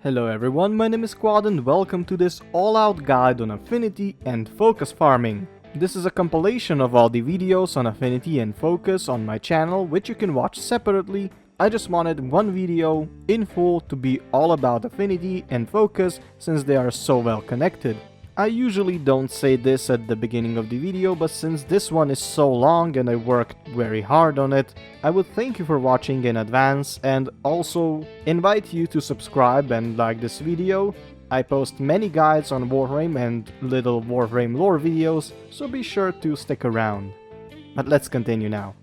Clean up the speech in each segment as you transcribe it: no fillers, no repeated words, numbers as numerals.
Hello everyone, my name is Quad and welcome to this all-out guide on Affinity and Focus farming. This is a compilation of all the videos on Affinity and Focus on my channel, which you can watch separately. I just wanted one video in full to be all about Affinity and Focus since they are so well connected. I usually don't say this at the beginning of the video, but since this one is so long and I worked very hard on it, I would thank you for watching in advance and also invite you to subscribe and like this video. I post many guides on Warframe and little Warframe lore videos, so be sure to stick around. But let's continue now.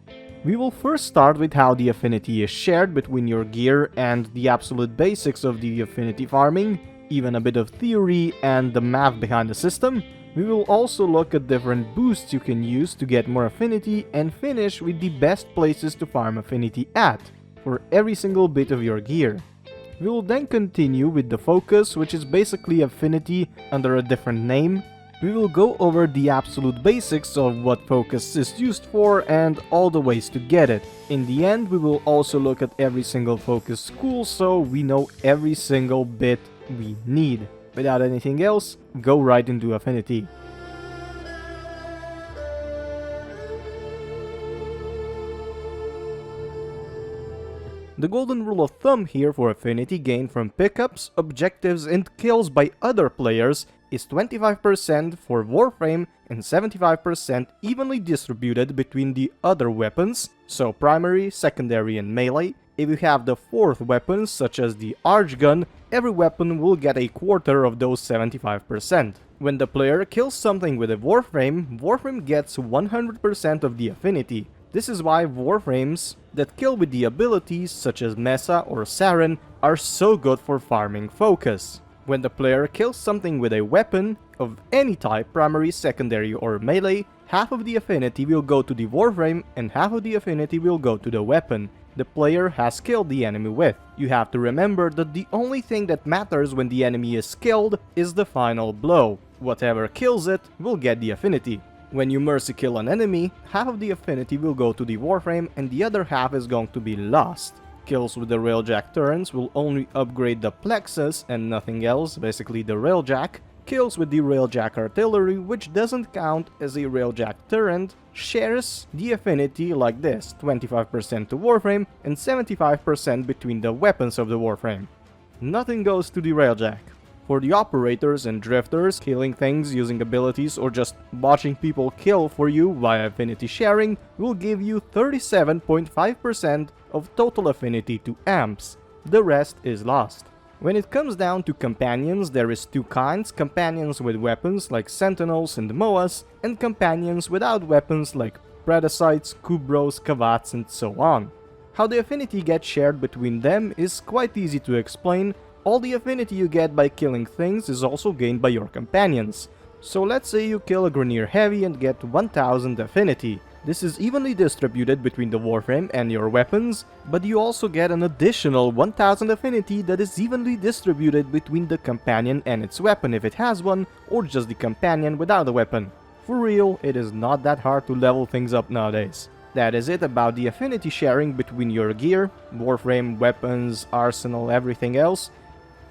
We will first start with how the affinity is shared between your gear and the absolute basics of the affinity farming, even a bit of theory and the math behind the system. We will also look at different boosts you can use to get more affinity and finish with the best places to farm affinity at, for every single bit of your gear. We will then continue with the focus, which is basically affinity under a different name. We will go over the absolute basics of what focus is used for and all the ways to get it. In the end, we will also look at every single focus school so we know every single bit we need. Without anything else, go right into Affinity. The golden rule of thumb here for Affinity Gain from pickups, objectives and kills by other players is 25% for Warframe and 75% evenly distributed between the other weapons, so primary, secondary and melee. If you have the fourth weapon, such as the Arch Gun, every weapon will get a quarter of those 75%. When the player kills something with a Warframe, Warframe gets 100% of the affinity. This is why Warframes that kill with the abilities such as Mesa or Vazarin are so good for farming focus. When the player kills something with a weapon of any type, primary, secondary or melee, half of the affinity will go to the Warframe and half of the affinity will go to the weapon the player has killed the enemy with. You have to remember that the only thing that matters when the enemy is killed is the final blow. Whatever kills it will get the affinity. When you mercy kill an enemy, half of the affinity will go to the Warframe and the other half is going to be lost. Kills with the Railjack turrets will only upgrade the Plexus and nothing else, basically the Railjack. Kills with the Railjack artillery, which doesn't count as a Railjack turret, shares the affinity like this, 25% to Warframe and 75% between the weapons of the Warframe. Nothing goes to the Railjack. For the operators and drifters, killing things using abilities or just watching people kill for you via Affinity Sharing will give you 37.5% of total affinity to amps. The rest is lost. When it comes down to companions, there is two kinds: companions with weapons like sentinels and moas, and companions without weapons like predasites, kubros, kavats and so on. How the affinity gets shared between them is quite easy to explain. All the affinity you get by killing things is also gained by your companions. So let's say you kill a Grineer Heavy and get 1000 affinity. This is evenly distributed between the Warframe and your weapons, but you also get an additional 1000 affinity that is evenly distributed between the companion and its weapon if it has one, or just the companion without a weapon. For real, it is not that hard to level things up nowadays. That is it about the affinity sharing between your gear, Warframe, weapons, arsenal, everything else.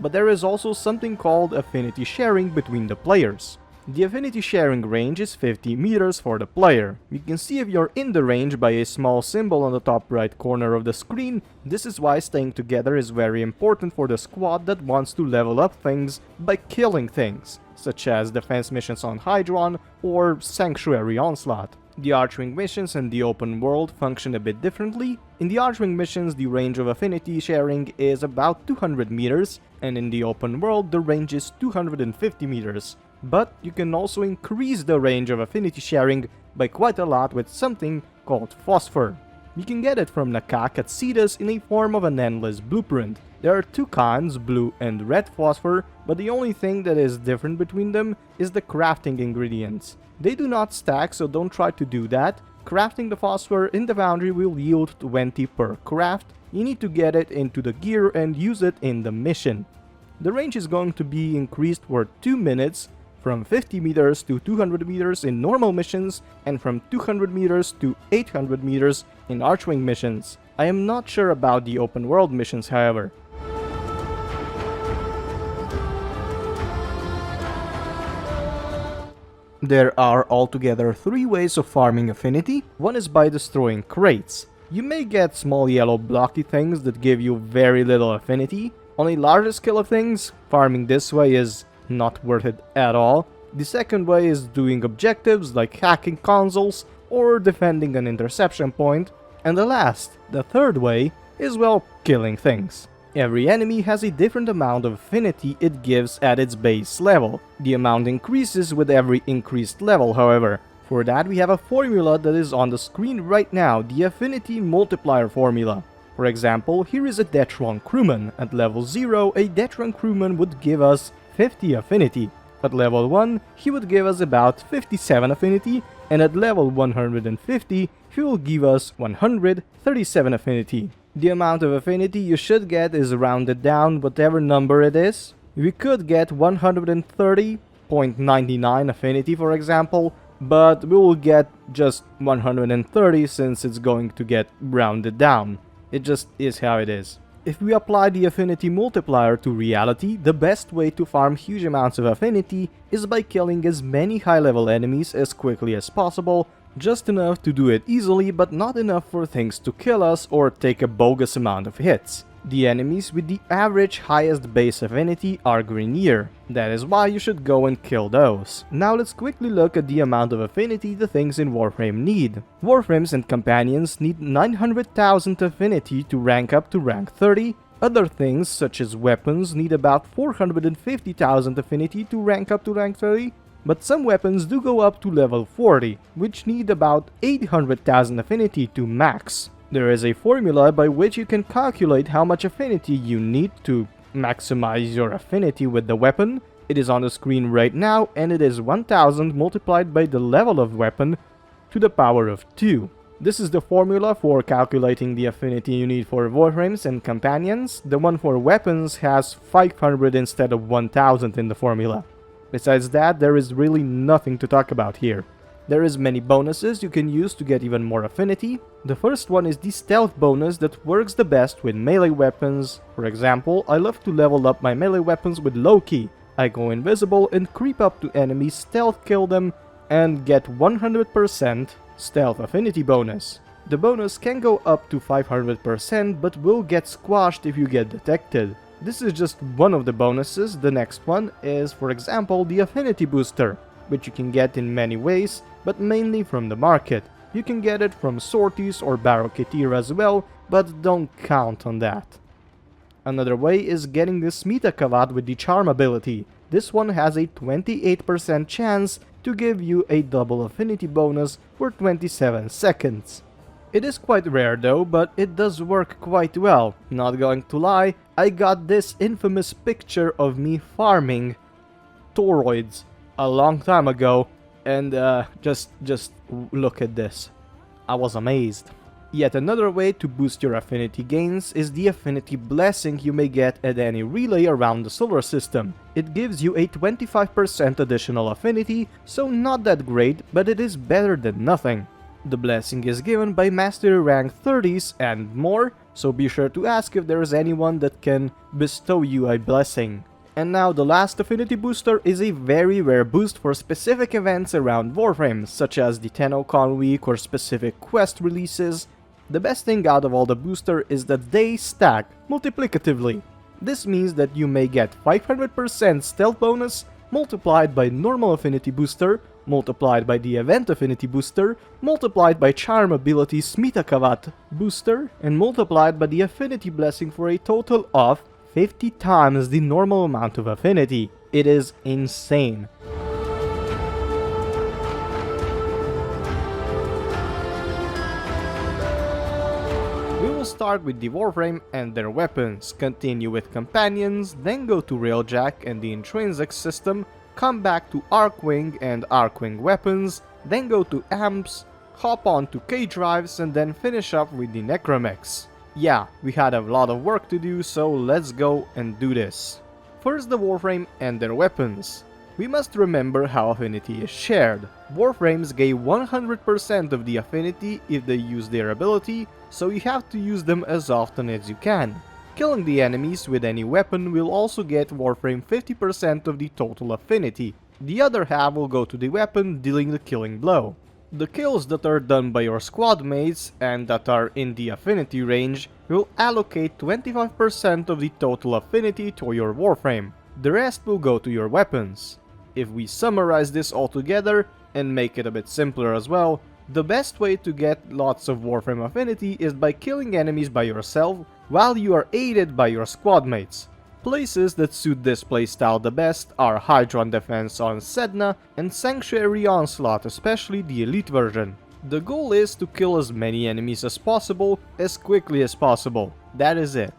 But there is also something called affinity sharing between the players. The affinity sharing range is 50 meters for the player. You can see if you're in the range by a small symbol on the top right corner of the screen. This is why staying together is very important for the squad that wants to level up things by killing things, such as defense missions on Hydron or Sanctuary Onslaught. The Archwing missions and the open world function a bit differently. In the Archwing missions, the range of affinity sharing is about 200 meters, and in the open world, the range is 250 meters. But you can also increase the range of affinity sharing by quite a lot with something called Phosphor. You can get it from Nakak at Cetus in a form of an endless blueprint. There are two kinds, blue and red phosphor, but the only thing that is different between them is the crafting ingredients. They do not stack, so don't try to do that. Crafting the phosphor in the foundry will yield 20 per craft. You need to get it into the gear and use it in the mission. The range is going to be increased for 2 minutes, from 50 meters to 200 meters in normal missions, and from 200 meters to 800 meters in Archwing missions. I am not sure about the open world missions, however. There are altogether 3 ways of farming Affinity. One is by destroying crates. You may get small yellow blocky things that give you very little Affinity. On a larger scale of things, farming this way is not worth it at all. The second way is doing objectives like hacking consoles or defending an interception point. And the third way, is well, killing things. Every enemy has a different amount of affinity it gives at its base level. The amount increases with every increased level, however. For that we have a formula that is on the screen right now, the affinity multiplier formula. For example, here is a Detron crewman. At level 0, a Detron crewman would give us 50 affinity. At level 1, he would give us about 57 affinity, and at level 150, he will give us 137 affinity. The amount of affinity you should get is rounded down, whatever number it is. We could get 130.99 affinity, for example, but we will get just 130 since it's going to get rounded down. It just is how it is. If we apply the affinity multiplier to reality, the best way to farm huge amounts of affinity is by killing as many high-level enemies as quickly as possible, just enough to do it easily but not enough for things to kill us or take a bogus amount of hits. The enemies with the average highest base affinity are greener. That is why you should go and kill those. Now let's quickly look at the amount of affinity the things in Warframe need. Warframes and companions need 900,000 affinity to rank up to rank 30. Other things, such as weapons, need about 450,000 affinity to rank up to rank 30. But some weapons do go up to level 40, which need about 800,000 affinity to max. There is a formula by which you can calculate how much affinity you need to maximize your affinity with the weapon. It is on the screen right now, and it is 1000 multiplied by the level of weapon to the power of 2. This is the formula for calculating the affinity you need for Warframes and companions. The one for weapons has 500 instead of 1000 in the formula. Besides that, there is really nothing to talk about here. There is many bonuses you can use to get even more affinity. The first one is the stealth bonus that works the best with melee weapons. For example, I love to level up my melee weapons with low-key. I go invisible and creep up to enemies, stealth kill them, and get 100% stealth affinity bonus. The bonus can go up to 500% but will get squashed if you get detected. This is just one of the bonuses. The next one is, for example, the affinity booster, which you can get in many ways, but mainly from the market. You can get it from sorties or Barrowketeer as well, but don't count on that. Another way is getting the smetta kavat with the charm ability. This one has a 28% chance to give you a double affinity bonus for 27 seconds. It is quite rare though, but it does work quite well. Not going to lie, I got this infamous picture of me farming toroids a long time ago, and just look at this. I was amazed. Yet another way to boost your affinity gains is the affinity blessing you may get at any relay around the solar system. It gives you a 25% additional affinity, so not that great, but it is better than nothing. The blessing is given by mastery rank 30s and more, so be sure to ask if there is anyone that can bestow you a blessing. And now the last affinity booster is a very rare boost for specific events around Warframe, such as the TennoCon week or specific quest releases. The best thing out of all the booster is that they stack multiplicatively. This means that you may get 500% stealth bonus multiplied by normal affinity booster, multiplied by the event affinity booster, multiplied by charm ability smetta kavat booster, and multiplied by the affinity blessing for a total of 50 times the normal amount of affinity. It is insane. We will start with the Warframe and their weapons, continue with companions, then go to Railjack and the intrinsic system, come back to Archwing and Archwing weapons, then go to amps, hop on to K-drives, and then finish up with the Necromechs. Yeah, we had a lot of work to do, so let's go and do this. First, the Warframe and their weapons. We must remember how affinity is shared. Warframes gain 100% of the affinity if they use their ability, so you have to use them as often as you can. Killing the enemies with any weapon will also get Warframe 50% of the total affinity. The other half will go to the weapon dealing the killing blow. The kills that are done by your squad mates and that are in the affinity range will allocate 25% of the total affinity to your Warframe. The rest will go to your weapons. If we summarize this all together and make it a bit simpler as well, the best way to get lots of Warframe affinity is by killing enemies by yourself while you are aided by your squad mates. Places that suit this playstyle the best are Hydron Defense on Sedna and Sanctuary Onslaught, especially the Elite version. The goal is to kill as many enemies as possible, as quickly as possible. That is it.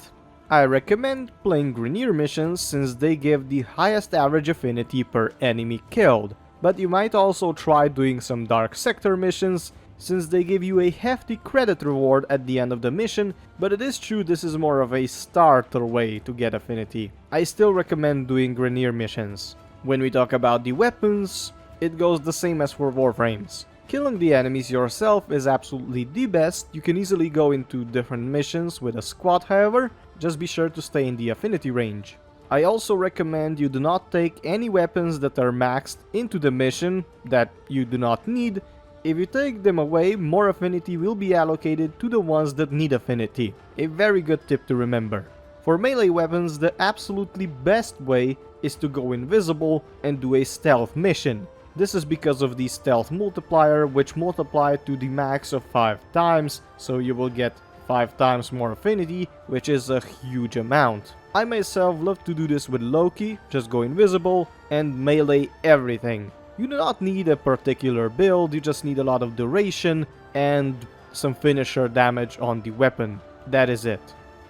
I recommend playing Grineer missions since they give the highest average affinity per enemy killed, but you might also try doing some Dark Sector missions since they give you a hefty credit reward at the end of the mission, but it is true this is more of a starter way to get affinity. I still recommend doing Grineer missions. When we talk about the weapons, it goes the same as for Warframes. Killing the enemies yourself is absolutely the best. You can easily go into different missions with a squad, however, just be sure to stay in the affinity range. I also recommend you do not take any weapons that are maxed into the mission that you do not need. If you take them away, more affinity will be allocated to the ones that need affinity. A very good tip to remember. For melee weapons, the absolutely best way is to go invisible and do a stealth mission. This is because of the stealth multiplier, which multiply to the max of 5 times, so you will get 5 times more affinity, which is a huge amount. I myself love to do this with Loki, just go invisible and melee everything. You do not need a particular build, you just need a lot of duration and some finisher damage on the weapon. That is it.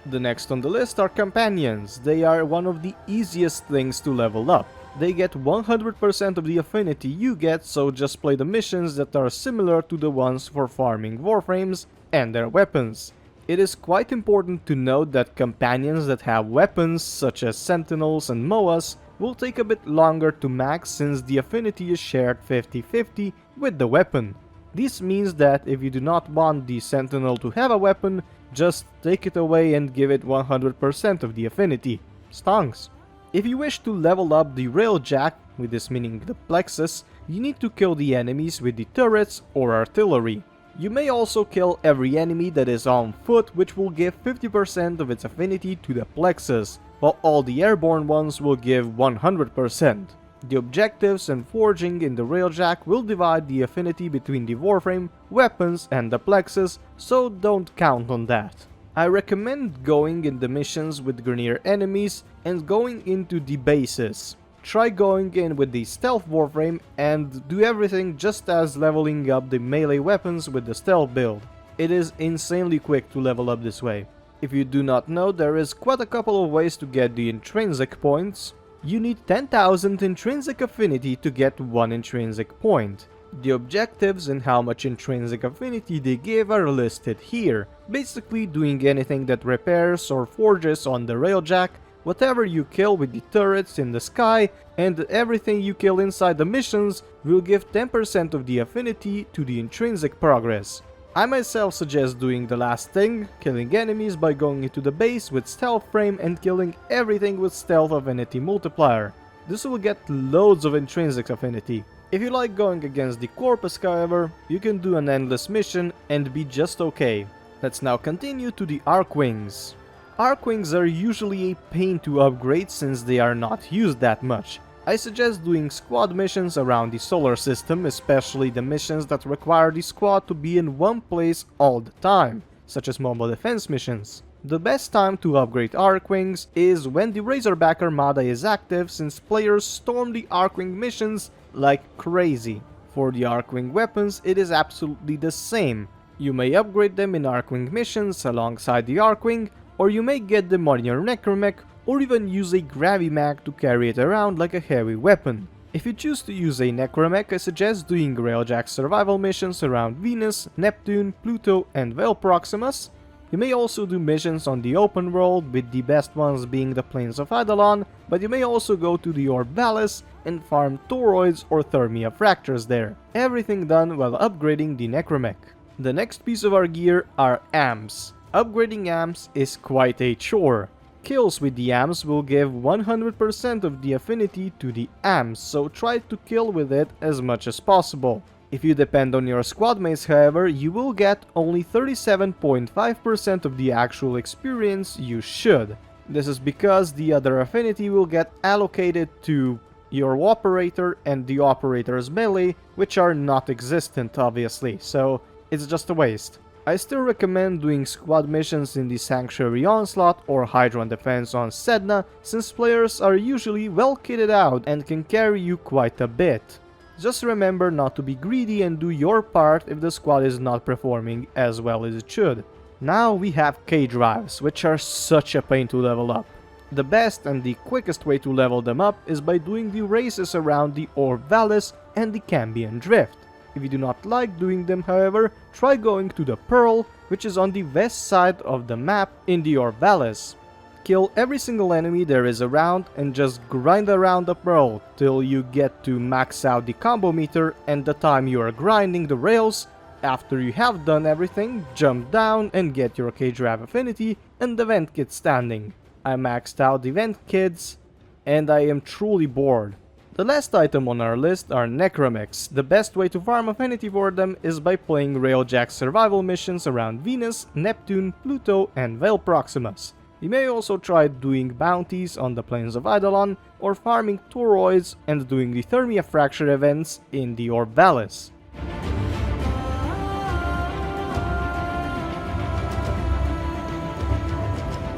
The next on the list are companions. They are one of the easiest things to level up. They get 100% of the affinity you get, so just play the missions that are similar to the ones for farming Warframes and their weapons. It is quite important to note that companions that have weapons such as Sentinels and Moas will take a bit longer to max since the affinity is shared 50-50 with the weapon. This means that if you do not want the Sentinel to have a weapon, just take it away and give it 100% of the affinity. Stonks. If you wish to level up the Railjack, with this meaning the Plexus, you need to kill the enemies with the turrets or artillery. You may also kill every enemy that is on foot, which will give 50% of its affinity to the Plexus, while all the airborne ones will give 100%. The objectives and forging in the Railjack will divide the affinity between the Warframe, weapons and the Plexus, so don't count on that. I recommend going in the missions with Grineer enemies and going into the bases. Try going in with the stealth Warframe and do everything just as leveling up the melee weapons with the stealth build. It is insanely quick to level up this way. If you do not know, there is quite a couple of ways to get the intrinsic points. You need 10,000 intrinsic affinity to get 1 intrinsic point. The objectives and how much intrinsic affinity they give are listed here. Basically doing anything that repairs or forges on the Railjack, whatever you kill with the turrets in the sky, and everything you kill inside the missions will give 10% of the affinity to the intrinsic progress. I myself suggest doing the last thing, killing enemies by going into the base with stealth frame and killing everything with stealth affinity multiplier. This will get loads of intrinsic affinity. If you like going against the Corpus, however, you can do an endless mission and be just okay. Let's now continue to the Archwings. Archwings are usually a pain to upgrade since they are not used that much. I suggest doing squad missions around the solar system, especially the missions that require the squad to be in one place all the time, such as mobile defense missions. The best time to upgrade Archwings is when the Razorback Armada is active, since players storm the Archwing missions like crazy. For the Archwing weapons, it is absolutely the same. You may upgrade them in Archwing missions alongside the Archwing, or you may get them on your Necromech, or even use a Gravimag to carry it around like a heavy weapon. If you choose to use a Necromech, I suggest doing Railjack survival missions around Venus, Neptune, Pluto and Veil Proximus. You may also do missions on the open world, with the best ones being the Plains of Eidolon, but you may also go to the Orbalis and farm toroids or Thermia fractures there. Everything done while upgrading the Necromech. The next piece of our gear are amps. Upgrading amps is quite a chore. Kills with the AMS will give 100% of the affinity to the AMS, so try to kill with it as much as possible. If you depend on your squad mates, however, you will get only 37.5% of the actual experience you should. This is because the other affinity will get allocated to your operator and the operator's melee, which are not existent obviously, so it's just a waste. I still recommend doing squad missions in the Sanctuary Onslaught or Hydron Defense on Sedna, since players are usually well kitted out and can carry you quite a bit. Just remember not to be greedy and do your part if the squad is not performing as well as it should. Now we have K-Drives, which are such a pain to level up. The best and the quickest way to level them up is by doing the races around the Orvalis and the Cambion Drift. If you do not like doing them, however, try going to the Pearl, which is on the west side of the map in the Orvalis. Kill every single enemy there is around and just grind around the Pearl till you get to max out the combo meter, and the time you are grinding the rails. After you have done everything, jump down and get your K-Drive affinity and the vent kit standing. I maxed out the vent kits and I am truly bored. The last item on our list are Necromex. The best way to farm affinity for them is by playing Railjack survival missions around Venus, Neptune, Pluto and Veil Proximus. You may also try doing bounties on the plains of Eidolon or farming toroids and doing the Thermia Fracture events in the Orvalis.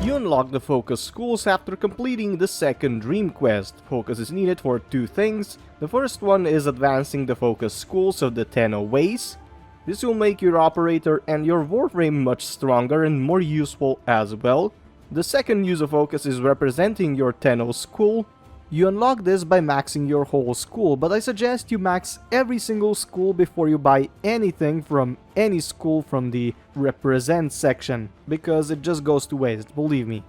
You unlock the Focus schools after completing the second Dream Quest. Focus is needed for two things. The first one is advancing the Focus schools of the Tenno Ways. This will make your operator and your Warframe much stronger and more useful as well. The second use of Focus is representing your Tenno school. You unlock this by maxing your whole school, but I suggest you max every single school before you buy anything from any school from the Represent section, because it just goes to waste, believe me.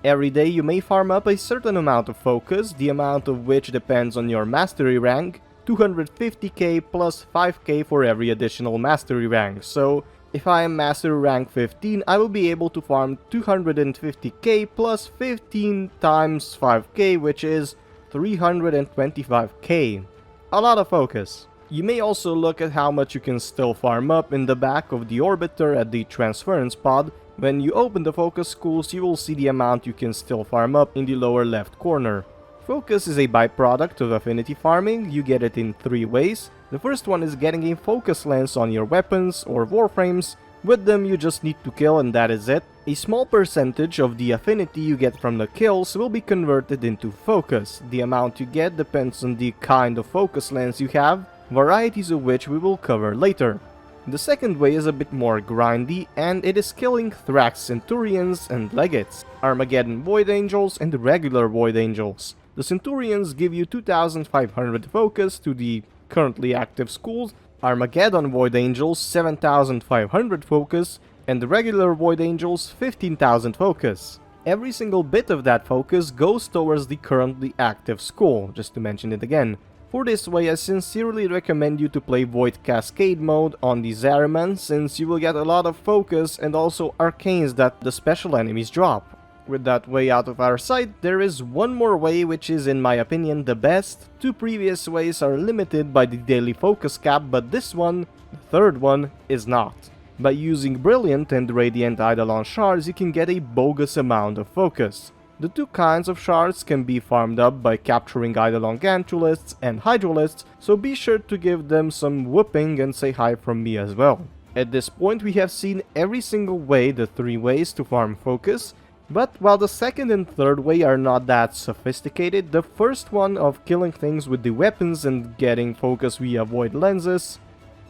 Every day you may farm up a certain amount of Focus, the amount of which depends on your Mastery rank, 250k plus 5k for every additional Mastery rank, so if I am Mastery rank 15, I will be able to farm 250k plus 15 times 5k, which is 325k. A lot of Focus. You may also look at how much you can still farm up in the back of the orbiter at the transference pod. When you open the Focus schools, you will see the amount you can still farm up in the lower left corner. Focus is a byproduct of affinity farming. You get it in three ways. The first one is getting a focus lens on your weapons or warframes. With them you just need to kill and that is it. A small percentage of the affinity you get from the kills will be converted into focus. The amount you get depends on the kind of focus lens you have, varieties of which we will cover later. The second way is a bit more grindy, and it is killing Thrax Centurions and Legates, Armageddon Void Angels and regular Void Angels. The Centurions give you 2500 focus to the currently active schools, Armageddon Void Angels 7500 focus, and the regular Void Angels 15,000 focus. Every single bit of that focus goes towards the currently active school, just to mention it again. For this way, I sincerely recommend you to play Void Cascade mode on the Zarimman, since you will get a lot of focus and also arcanes that the special enemies drop. With that way out of our sight, there is one more way which is in my opinion the best. Two previous ways are limited by the daily focus cap, but this one, the third one, is not. By using Brilliant and Radiant Eidolon shards, you can get a bogus amount of focus. The two kinds of shards can be farmed up by capturing Eidolon Gantulists and Hydralists, so be sure to give them some whooping and say hi from me as well. At this point we have seen every single way, the three ways to farm focus. But while the second and third way are not that sophisticated, the first one of killing things with the weapons and getting focus via void lenses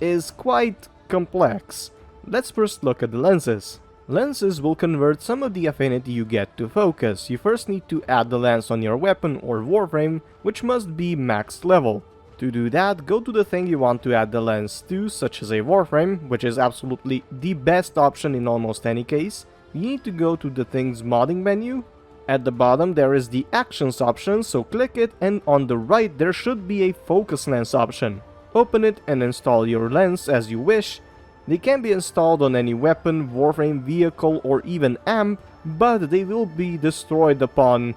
is quite complex. Let's first look at the lenses. Lenses will convert some of the affinity you get to focus. You first need to add the lens on your weapon or warframe, which must be maxed level. To do that, go to the thing you want to add the lens to, such as a warframe, which is absolutely the best option in almost any case. You need to go to the thing's modding menu. At the bottom there is the actions option, so click it, and on the right there should be a focus lens option. Open it and install your lens as you wish. They can be installed on any weapon, Warframe, vehicle, or even amp, but they will be destroyed upon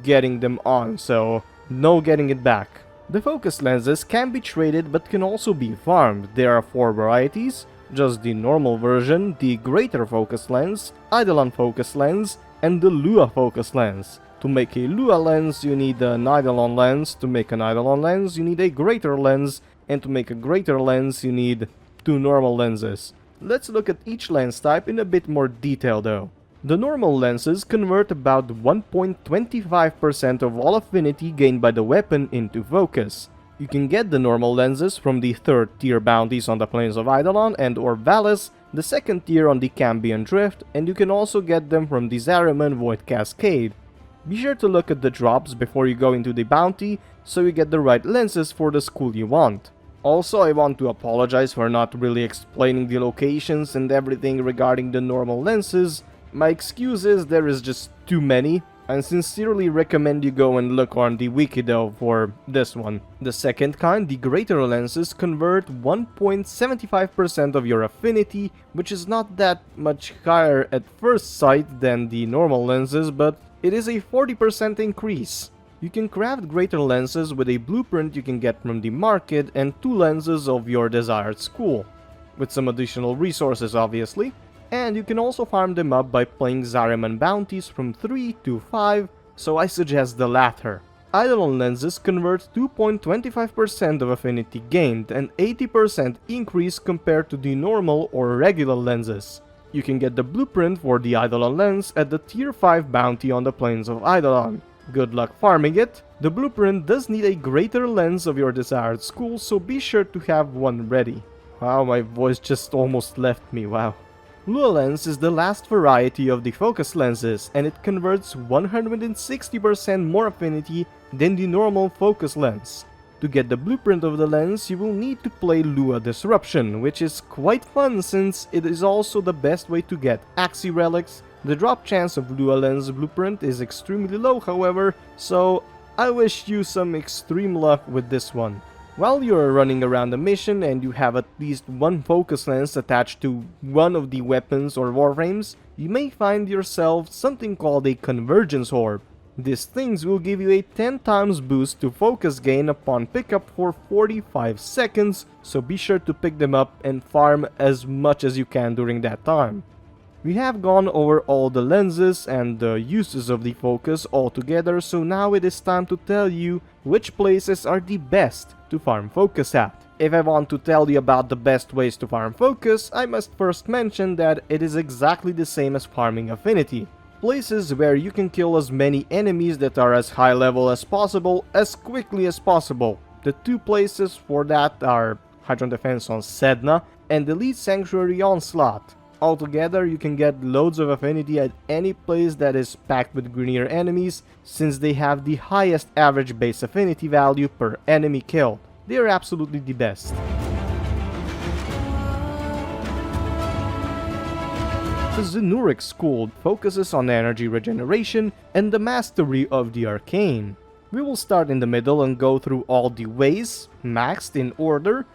getting them on, so no getting it back. The focus lenses can be traded but can also be farmed. There are 4 varieties, just the normal version, the greater focus lens, Eidolon focus lens, and the Lua focus lens. To make a Lua lens, you need an Eidolon lens. To make an Eidolon lens, you need a greater lens. And to make a greater lens, you need 2 normal lenses. Let's look at each lens type in a bit more detail though. The normal lenses convert about 1.25% of all affinity gained by the weapon into focus. You can get the normal lenses from the 3rd tier bounties on the plains of Eidolon and or Valis, the 2nd tier on the Cambion Drift, and you can also get them from the Naramon Void Cascade. Be sure to look at the drops before you go into the bounty, so you get the right lenses for the school you want. Also, I want to apologize for not really explaining the locations and everything regarding the normal lenses. My excuse is there is just too many. I sincerely recommend you go and look on the wiki though for this one. The second kind, the greater lenses, convert 1.75% of your affinity, which is not that much higher at first sight than the normal lenses, but it is a 40% increase. You can craft greater lenses with a blueprint you can get from the market and 2 lenses of your desired school, with some additional resources obviously. And you can also farm them up by playing Naramon bounties from 3 to 5, so I suggest the latter. Eidolon lenses convert 2.25% of affinity gained, an 80% increase compared to the normal or regular lenses. You can get the blueprint for the Eidolon lens at the tier 5 bounty on the plains of Eidolon. Good luck farming it. The blueprint does need a greater lens of your desired school, so be sure to have one ready. Wow, my voice just almost left me, wow. Lua lens is the last variety of the focus lenses, and it converts 160% more affinity than the normal focus lens. To get the blueprint of the lens, you will need to play Lua Disruption, which is quite fun since it is also the best way to get Axii relics. The drop chance of Lua lens blueprint is extremely low however, so I wish you some extreme luck with this one. While you are running around the mission and you have at least one focus lens attached to one of the weapons or warframes, you may find yourself something called a convergence orb. These things will give you a 10 times boost to focus gain upon pickup for 45 seconds, so be sure to pick them up and farm as much as you can during that time. We have gone over all the lenses and the uses of the focus altogether, so now it is time to tell you which places are the best to farm focus at. If I want to tell you about the best ways to farm focus, I must first mention that it is exactly the same as farming affinity. Places where you can kill as many enemies that are as high level as possible, as quickly as possible. The 2 places for that are Hydron Defense on Sedna and Elite Sanctuary Onslaught. Altogether, you can get loads of affinity at any place that is packed with greenier enemies, since they have the highest average base affinity value per enemy killed. They are absolutely the best. The Zenurik school focuses on energy regeneration and the mastery of the arcane. We will start in the middle and go through all the ways, maxed in order.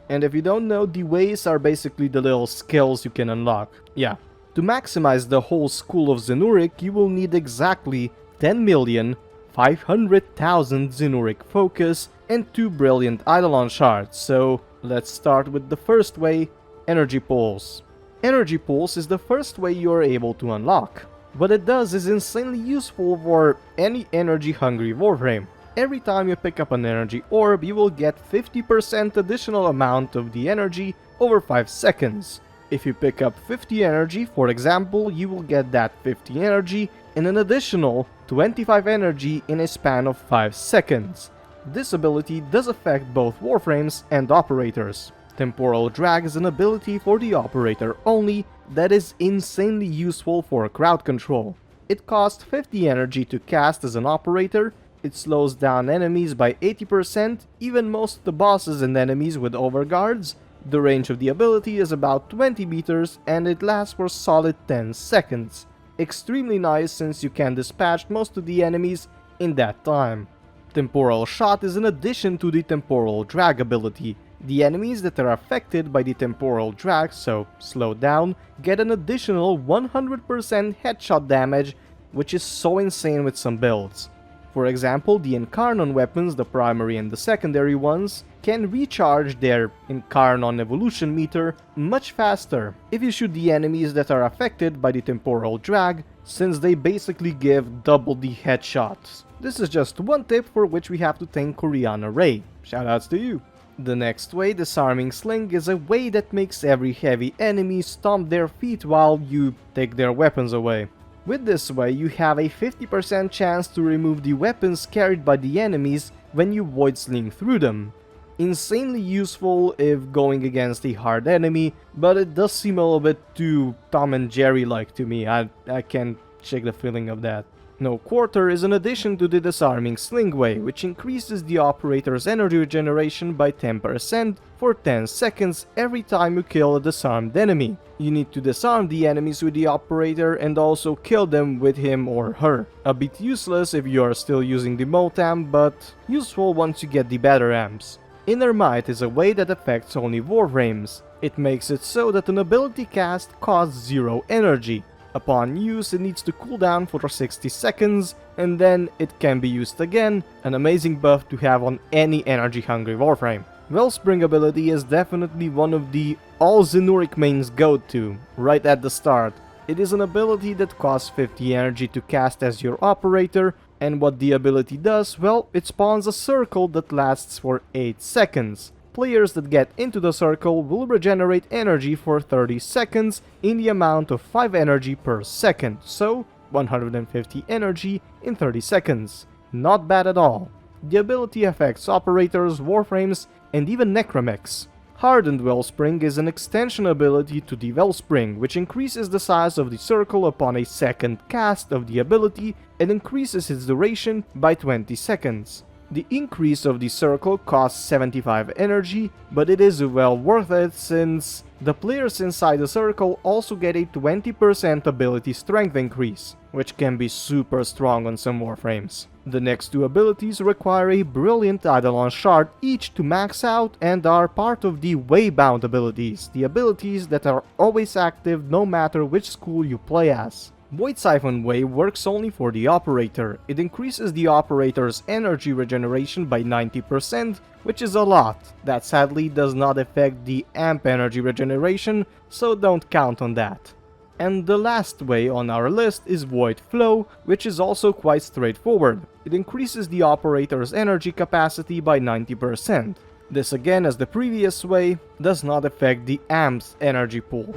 And if you don't know, the ways are basically the little skills you can unlock. Yeah. To maximize the whole school of Zenurik, you will need exactly 10,500,000 Zenurik focus and 2 brilliant Eidolon shards. So let's start with the first way, Energy Pulse. Energy Pulse is the first way you are able to unlock. What it does is insanely useful for any energy-hungry warframe. Every time you pick up an energy orb, you will get 50% additional amount of the energy over 5 seconds. If you pick up 50 energy, for example, you will get that 50 energy and an additional 25 energy in a span of 5 seconds. This ability does affect both warframes and operators. Temporal Drag is an ability for the operator only that is insanely useful for crowd control. It costs 50 energy to cast as an operator. It slows down enemies by 80%, even most of the bosses and enemies with overguards. The range of the ability is about 20 meters and it lasts for solid 10 seconds. Extremely nice since you can dispatch most of the enemies in that time. Temporal Shot is an addition to the Temporal Drag ability. The enemies that are affected by the temporal drag, so slow down, get an additional 100% headshot damage, which is so insane with some builds. For example, the Incarnon weapons, the primary and the secondary ones, can recharge their Incarnon evolution meter much faster if you shoot the enemies that are affected by the temporal drag, since they basically give double the headshots. This is just one tip for which we have to thank Koreana Ray. Shoutouts to you. The next way, Disarming Sling, is a way that makes every heavy enemy stomp their feet while you take their weapons away. With this way, you have a 50% chance to remove the weapons carried by the enemies when you void sling through them. Insanely useful if going against a hard enemy, but it does seem a little bit too Tom and Jerry-like to me. I can't shake the feeling of that. No Quarter is an addition to the Disarming Sling way, which increases the operator's energy regeneration by 10% for 10 seconds every time you kill a disarmed enemy. You need to disarm the enemies with the operator and also kill them with him or her. A bit useless if you are still using the Motam, but useful once you get the better amps. Inner Might is a way that affects only Warframes. It makes it so that an ability cast costs 0 energy. Upon use, it needs to cool down for 60 seconds, and then it can be used again, an amazing buff to have on any energy-hungry Warframe. Wellspring ability is definitely one of the all Zenurik mains go-to, right at the start. It is an ability that costs 50 energy to cast as your operator, and what the ability does, well, it spawns a circle that lasts for 8 seconds. Players that get into the circle will regenerate energy for 30 seconds in the amount of 5 energy per second, so 150 energy in 30 seconds. Not bad at all. The ability affects operators, Warframes, and even Necromechs. Hardened Wellspring is an extension ability to the Wellspring, which increases the size of the circle upon a second cast of the ability and increases its duration by 20 seconds. The increase of the circle costs 75 energy, but it is well worth it since the players inside the circle also get a 20% ability strength increase, which can be super strong on some Warframes. The next two abilities require a brilliant Eidolon shard each to max out and are part of the Waybound abilities, the abilities that are always active no matter which school you play as. Void Siphon Way works only for the operator. It increases the operator's energy regeneration by 90%, which is a lot. That sadly does not affect the amp energy regeneration, so don't count on that. And the last way on our list is Void Flow, which is also quite straightforward. It increases the operator's energy capacity by 90%. This, again as the previous way, does not affect the amp's energy pool.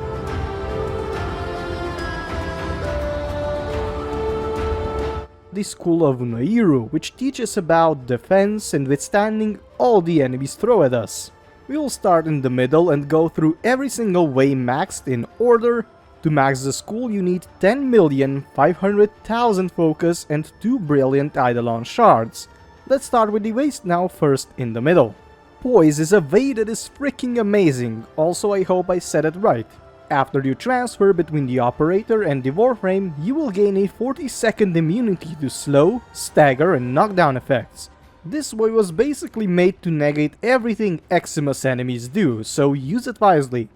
The School of Unairu, which teaches about defense and withstanding all the enemies throw at us. We will start in the middle and go through every single way maxed in order. To max the school you need 10,500,000 focus and 2 brilliant Eidolon shards. Let's start with the ways now, first in the middle. Poise is a way that is freaking amazing, also I hope I said it right. After you transfer between the operator and the Warframe, you will gain a 40-second immunity to slow, stagger and knockdown effects. This way was basically made to negate everything Eximus enemies do, so use it wisely.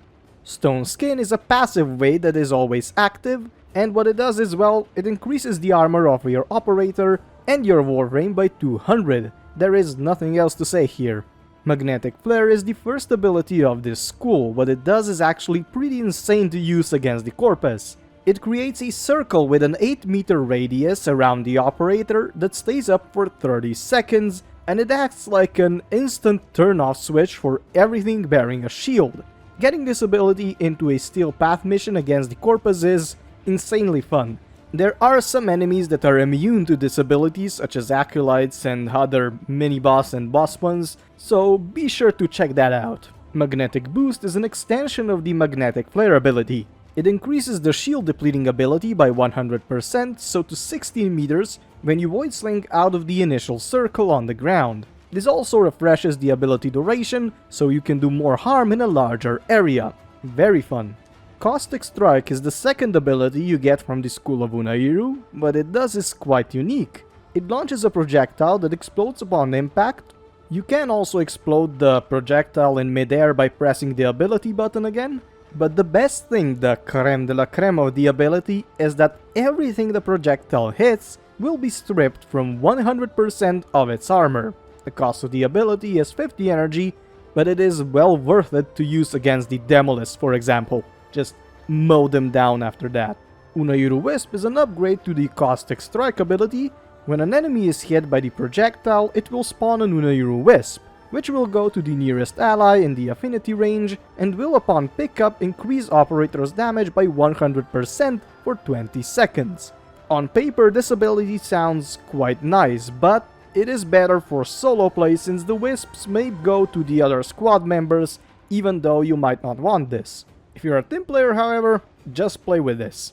Stone Skin is a passive way that is always active, and what it does is, well, it increases the armor of your operator and your Warframe by 200. There is nothing else to say here. Magnetic Flare is the first ability of this school. What it does is actually pretty insane to use against the Corpus. It creates a circle with an 8-meter radius around the operator that stays up for 30 seconds, and it acts like an instant turn-off switch for everything bearing a shield. Getting this ability into a Steel Path mission against the Corpus is insanely fun. There are some enemies that are immune to this ability, such as Acolytes and other mini-boss and boss ones, so be sure to check that out. Magnetic Boost is an extension of the Magnetic Flare ability. It increases the shield depleting ability by 100%, so to 16 meters, when you Void Sling out of the initial circle on the ground. This also refreshes the ability duration, so you can do more harm in a larger area. Very fun. Caustic Strike is the second ability you get from the School of Unairu. What it does is quite unique. It launches a projectile that explodes upon impact. You can also explode the projectile in midair by pressing the ability button again, but the best thing, the creme de la creme of the ability, is that everything the projectile hits will be stripped from 100% of its armor. The cost of the ability is 50 energy, but it is well worth it to use against the Demolist, for example. Just mow them down after that. Unairu Wisp is an upgrade to the Caustic Strike ability. When an enemy is hit by the projectile, it will spawn an Unairu Wisp, which will go to the nearest ally in the affinity range and will upon pickup increase operator's damage by 100% for 20 seconds. On paper this ability sounds quite nice, but it is better for solo play since the wisps may go to the other squad members even though you might not want this. If you're a team player, however, just play with this.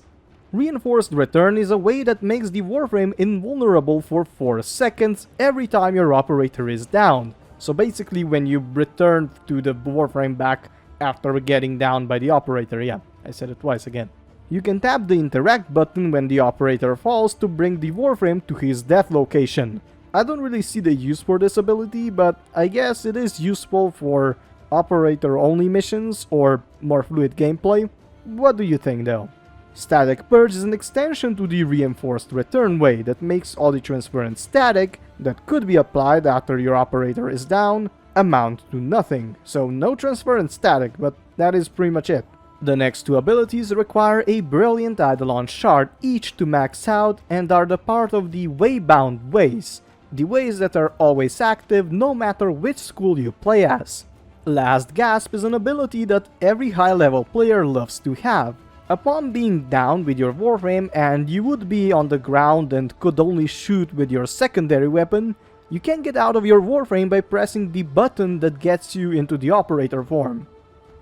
Reinforced Return is a way that makes the Warframe invulnerable for 4 seconds every time your operator is down. So basically when you return to the Warframe back after getting down by the operator, yeah, I said it twice again. You can tap the interact button when the operator falls to bring the Warframe to his death location. I don't really see the use for this ability, but I guess it is useful for operator-only missions or more fluid gameplay. What do you think though? Static Purge is an extension to the Reinforced Return way that makes all the transference static that could be applied after your operator is down amount to nothing. So no transference static, but that is pretty much it. The next two abilities require a Brilliant Eidolon Shard each to max out and are the part of the Waybound ways, the ways that are always active no matter which school you play as. Last Gasp is an ability that every high-level player loves to have. Upon being down with your Warframe and you would be on the ground and could only shoot with your secondary weapon, you can get out of your Warframe by pressing the button that gets you into the operator form.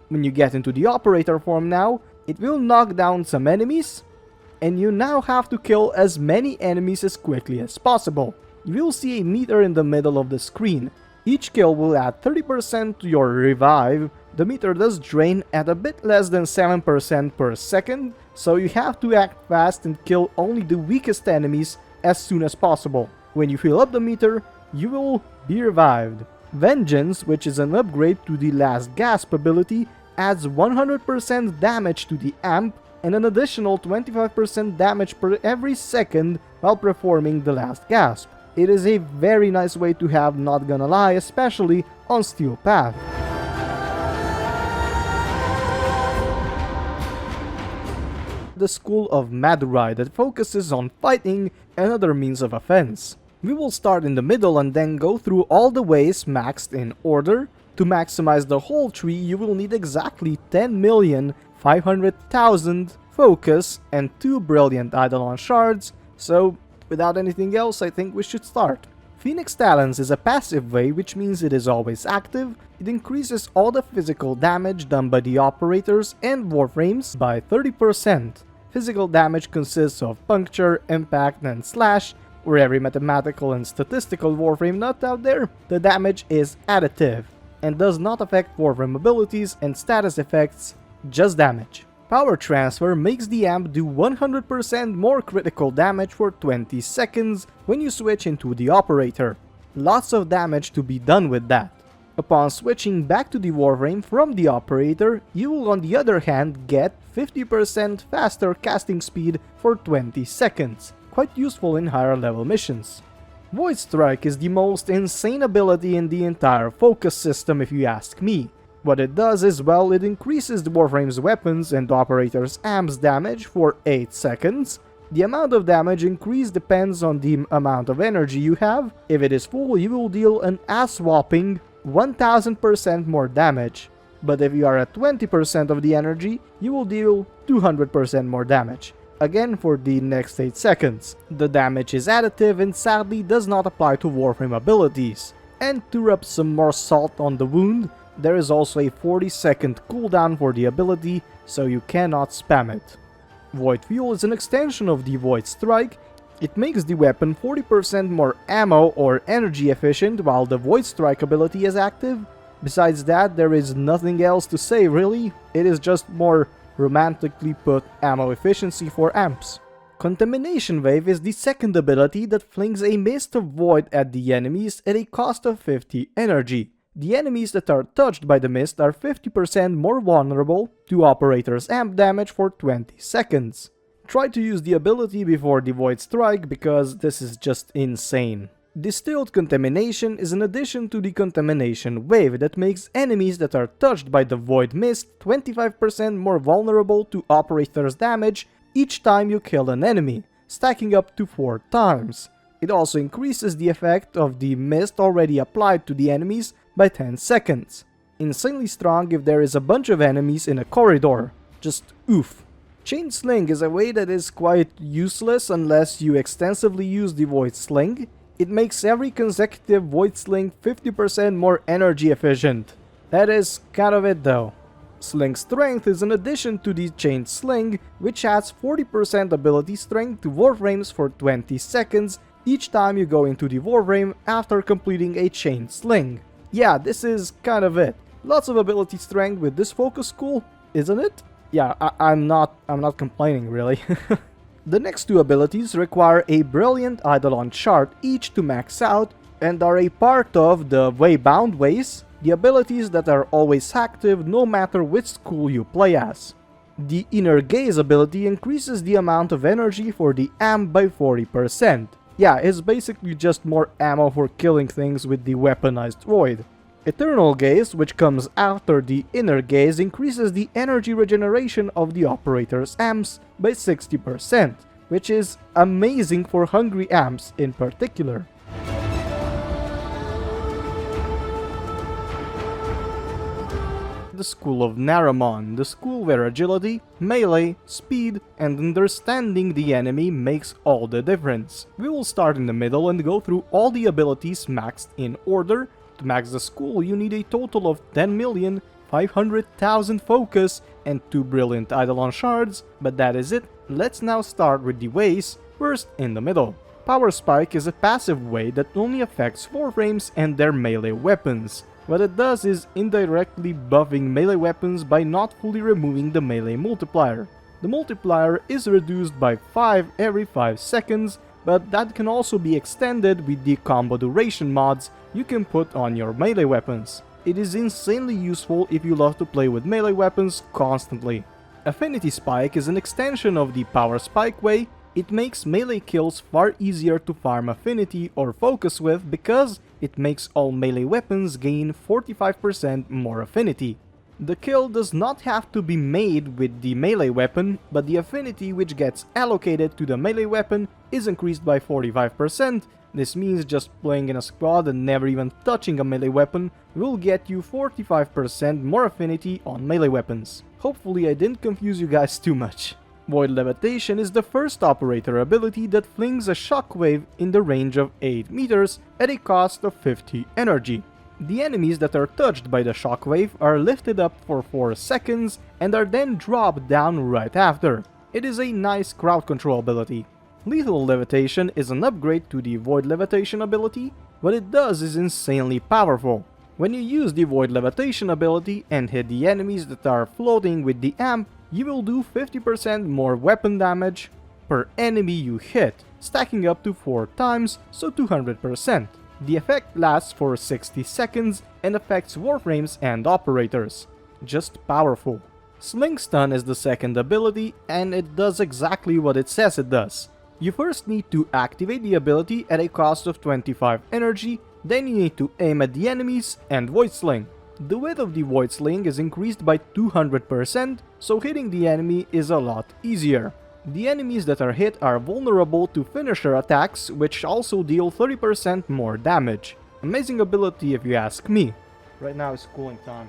When you get into the operator form now, it will knock down some enemies, and you now have to kill as many enemies as quickly as possible. You will see a meter in the middle of the screen. Each kill will add 30% to your revive. The meter does drain at a bit less than 7% per second, so you have to act fast and kill only the weakest enemies as soon as possible. When you fill up the meter, you will be revived. Vengeance, which is an upgrade to the Last Gasp ability, adds 100% damage to the amp and an additional 25% damage per every second while performing the Last Gasp. It is a very nice way to have, not gonna lie, especially on Steel Path. The School of Madurai that focuses on fighting and other means of offense. We will start in the middle and then go through all the ways maxed in order. To maximize the whole tree, you will need exactly 10,500,000 focus and 2 Brilliant Eidolon Shards, so without anything else, I think we should start. Phoenix Talons is a passive way, which means it is always active. It increases all the physical damage done by the operators and Warframes by 30%. Physical damage consists of puncture, impact, and slash. For every mathematical and statistical Warframe nut out there, the damage is additive and does not affect Warframe abilities and status effects, just damage. Power Transfer makes the amp do 100% more critical damage for 20 seconds when you switch into the operator. Lots of damage to be done with that. Upon switching back to the Warframe from the operator, you will on the other hand get 50% faster casting speed for 20 seconds. Quite useful in higher level missions. Void Strike is the most insane ability in the entire focus system if you ask me. What it does is, well, it increases the Warframe's weapons and operator's amps damage for 8 seconds. The amount of damage increase depends on the amount of energy you have. If it is full, you will deal an ass-whopping 1000% more damage. But if you are at 20% of the energy, you will deal 200% more damage. Again for the next 8 seconds. The damage is additive and sadly does not apply to Warframe abilities. And to rub some more salt on the wound, there is also a 40-second cooldown for the ability, so you cannot spam it. Void Fuel is an extension of the Void Strike. It makes the weapon 40% more ammo or energy efficient while the Void Strike ability is active. Besides that, there is nothing else to say really, it is just more romantically put ammo efficiency for amps. Contamination Wave is the second ability that flings a mist of void at the enemies at a cost of 50 energy. The enemies that are touched by the mist are 50% more vulnerable to Operator's amp damage for 20 seconds. Try to use the ability before the Void Strike because this is just insane. Distilled Contamination is an addition to the Contamination Wave that makes enemies that are touched by the Void Mist 25% more vulnerable to Operator's damage each time you kill an enemy, stacking up to 4 times. It also increases the effect of the mist already applied to the enemies by 10 seconds. Insanely strong if there is a bunch of enemies in a corridor. Just oof. Chain Sling is a way that is quite useless unless you extensively use the Void Sling. It makes every consecutive Void Sling 50% more energy efficient. That is kind of it though. Sling Strength is an addition to the Chain Sling, which adds 40% ability strength to Warframes for 20 seconds each time you go into the Warframe after completing a Chain Sling. Yeah, this is kind of it. Lots of ability strength with this focus school, isn't it? Yeah, I'm not complaining really. The next two abilities require a Brilliant Eidolon Shard each to max out and are a part of the Waybound Ways, the abilities that are always active no matter which school you play as. The Inner Gaze ability increases the amount of energy for the amp by 40%. Yeah, it's basically just more ammo for killing things with the weaponized void. Eternal Gaze, which comes after the Inner Gaze, increases the energy regeneration of the operator's amps by 60%, which is amazing for hungry amps in particular. The School of Naramon, the school where agility, melee, speed, and understanding the enemy makes all the difference. We will start in the middle and go through all the abilities maxed in order. To max the school, you need a total of 10,500,000 focus and 2 brilliant Eidolon shards, but that is it. Let's now start with the ways, first in the middle. Power Spike is a passive way that only affects Warframes and their melee weapons. What it does is indirectly buffing melee weapons by not fully removing the melee multiplier. The multiplier is reduced by 5 every 5 seconds, but that can also be extended with the combo duration mods you can put on your melee weapons. It is insanely useful if you love to play with melee weapons constantly. Affinity Spike is an extension of the Power Spike way. It makes melee kills far easier to farm affinity or focus with because it makes all melee weapons gain 45% more affinity. The kill does not have to be made with the melee weapon, but the affinity which gets allocated to the melee weapon is increased by 45%. This means just playing in a squad and never even touching a melee weapon will get you 45% more affinity on melee weapons. Hopefully I didn't confuse you guys too much. Void Levitation is the first operator ability that flings a shockwave in the range of 8 meters at a cost of 50 energy. The enemies that are touched by the shockwave are lifted up for 4 seconds and are then dropped down right after. It is a nice crowd control ability. Lethal Levitation is an upgrade to the Void Levitation ability. What it does is insanely powerful. When you use the Void Levitation ability and hit the enemies that are floating with the amp, you will do 50% more weapon damage per enemy you hit, stacking up to 4 times, so 200%. The effect lasts for 60 seconds and affects Warframes and operators. Just powerful. Sling Stun is the second ability and it does exactly what it says it does. You first need to activate the ability at a cost of 25 energy, then you need to aim at the enemies and Void Sling. The width of the Void Sling is increased by 200%, so hitting the enemy is a lot easier. The enemies that are hit are vulnerable to finisher attacks, which also deal 30% more damage. Amazing ability if you ask me. Right now is cooling time.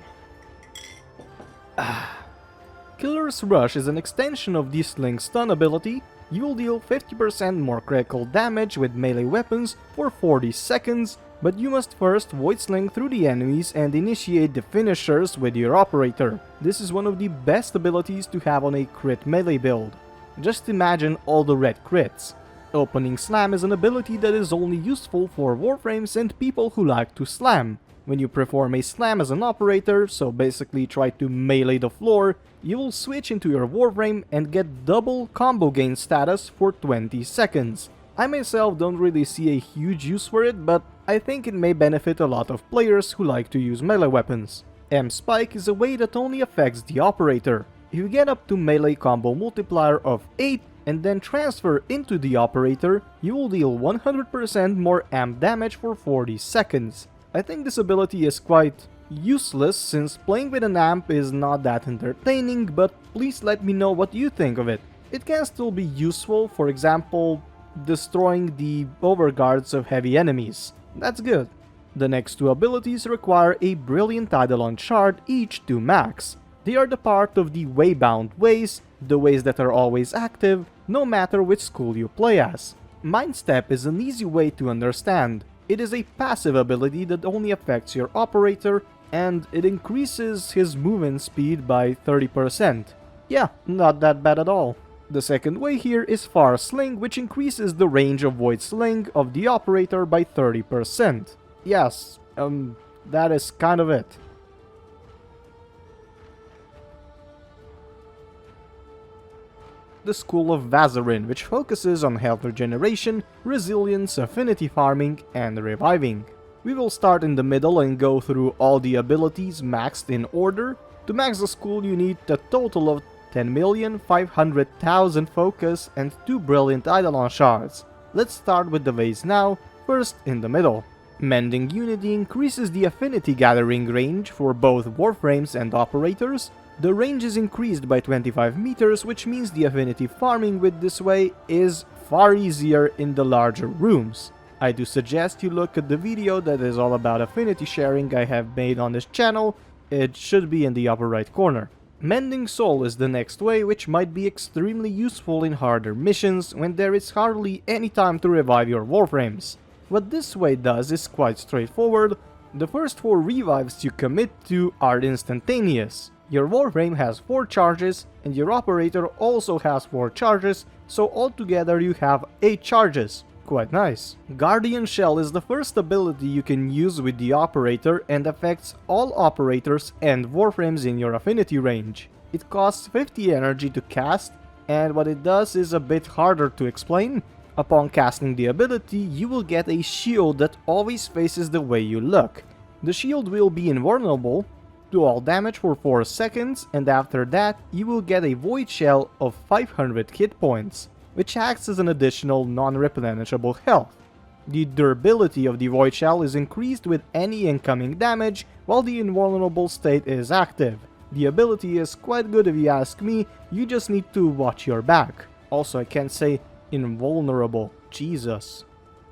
Killer's Rush is an extension of the Sling Stun ability. You will deal 50% more critical damage with melee weapons for 40 seconds, but you must first Void Sling through the enemies and initiate the finishers with your operator. This is one of the best abilities to have on a crit melee build. Just imagine all the red crits. Opening Slam is an ability that is only useful for Warframes and people who like to slam. When you perform a slam as an operator, so basically try to melee the floor, you will switch into your Warframe and get double combo gain status for 20 seconds. I myself don't really see a huge use for it, but I think it may benefit a lot of players who like to use melee weapons. M-Spike is a way that only affects the operator. If you get up to melee combo multiplier of 8 and then transfer into the operator, you will deal 100% more amp damage for 40 seconds. I think this ability is quite useless since playing with an amp is not that entertaining, but please let me know what you think of it. It can still be useful, for example, destroying the overguards of heavy enemies. That's good. The next two abilities require a Brilliant Eidolon shard each to max. They are the part of the Waybound ways, the ways that are always active, no matter which school you play as. Mind Step is an easy way to understand. It is a passive ability that only affects your operator, and it increases his movement speed by 30%. Yeah, not that bad at all. The second way here is Far Sling, which increases the range of Void Sling of the operator by 30%. Yes, that is kind of it. The School of Vazarin, which focuses on health regeneration, resilience, affinity farming, and reviving. We will start in the middle and go through all the abilities maxed in order. To max the school you need a total of 10,500,000 focus and 2 Brilliant Eidolon shards. Let's start with the vase now, first in the middle. Mending Unity increases the affinity gathering range for both Warframes and operators. The range is increased by 25 meters, which means the affinity farming with this way is far easier in the larger rooms. I do suggest you look at the video that is all about affinity sharing I have made on this channel. It should be in the upper right corner. Mending Soul is the next way, which might be extremely useful in harder missions when there is hardly any time to revive your Warframes. What this way does is quite straightforward. The first 4 revives you commit to are instantaneous. Your Warframe has 4 charges and your operator also has 4 charges, so altogether you have 8 charges. Quite nice. Guardian Shell is the first ability you can use with the operator and affects all operators and Warframes in your affinity range. It costs 50 energy to cast, and what it does is a bit harder to explain. Upon casting the ability, you will get a shield that always faces the way you look. The shield will be invulnerable to all damage for 4 seconds, and after that you will get a Void Shell of 500 hit points, which acts as an additional non-replenishable health. The durability of the Void Shell is increased with any incoming damage, while the invulnerable state is active. The ability is quite good if you ask me, you just need to watch your back. Also, I can't say invulnerable, Jesus.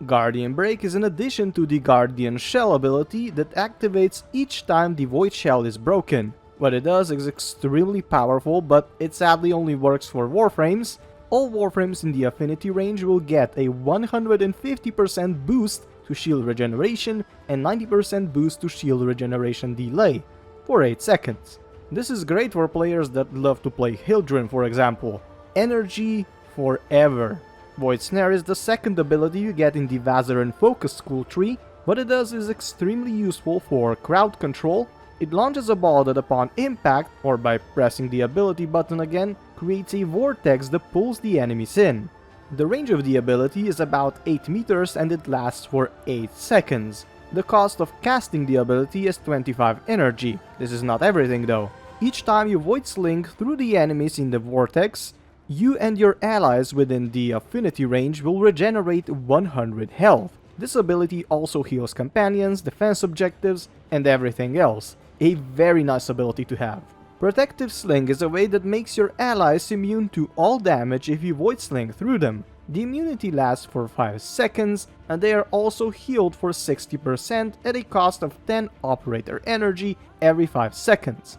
Guardian Break is an addition to the Guardian Shell ability that activates each time the Void Shell is broken. What it does is extremely powerful, but it sadly only works for Warframes. All Warframes in the affinity range will get a 150% boost to shield regeneration and 90% boost to shield regeneration delay for 8 seconds. This is great for players that love to play Hildren, for example. Energy forever. Void Snare is the second ability you get in the Vazarin Focus School tree. What it does is extremely useful for crowd control. It launches a ball that upon impact, or by pressing the ability button again, creates a vortex that pulls the enemies in. The range of the ability is about 8 meters and it lasts for 8 seconds. The cost of casting the ability is 25 energy. This is not everything though. Each time you Void Sling through the enemies in the vortex, you and your allies within the affinity range will regenerate 100 health. This ability also heals companions, defense objectives, and everything else. A very nice ability to have. Protective Sling is a way that makes your allies immune to all damage if you Void Sling through them. The immunity lasts for 5 seconds, and they are also healed for 60% at a cost of 10 operator energy every 5 seconds.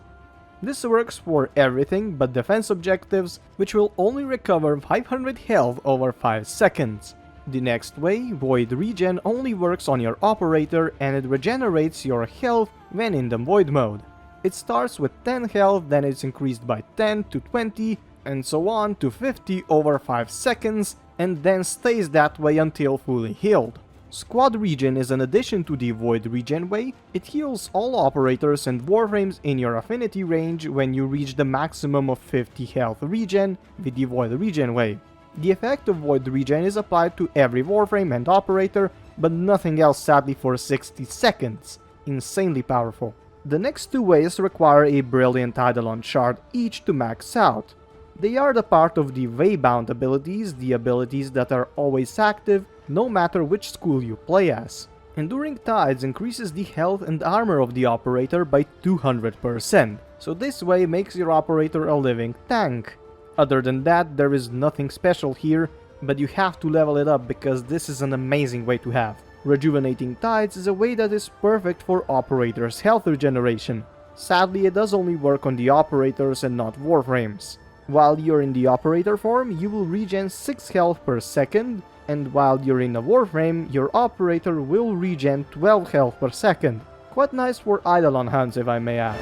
This works for everything but defense objectives, which will only recover 500 health over 5 seconds. The next way, Void Regen, only works on your operator and it regenerates your health when in the Void mode. It starts with 10 health, then it's increased by 10 to 20, and so on to 50 over 5 seconds, and then stays that way until fully healed. Squad Regen is an addition to the Void Regen way. It heals all operators and Warframes in your affinity range when you reach the maximum of 50 health regen with the Void Regen way. The effect of Void Regen is applied to every Warframe and operator, but nothing else sadly for 60 seconds. Insanely powerful. The next two ways require a Brilliant Eidolon shard each to max out. They are the part of the Waybound abilities, the abilities that are always active, no matter which school you play as. Enduring Tides increases the health and armor of the operator by 200%, so this way makes your operator a living tank. Other than that, there is nothing special here, but you have to level it up because this is an amazing way to have. Rejuvenating Tides is a way that is perfect for operators' health regeneration. Sadly, it does only work on the operators and not Warframes. While you're in the operator form, you will regen 6 health per second, and while you're in a Warframe, your operator will regen 12 health per second. Quite nice for Eidolon hunts, if I may add.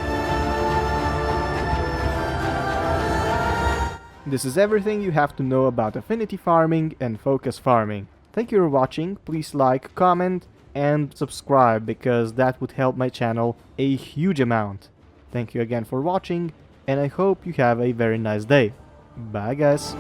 This is everything you have to know about affinity farming and focus farming. Thank you for watching, please like, comment, and subscribe because that would help my channel a huge amount. Thank you again for watching, and I hope you have a very nice day. Bye guys!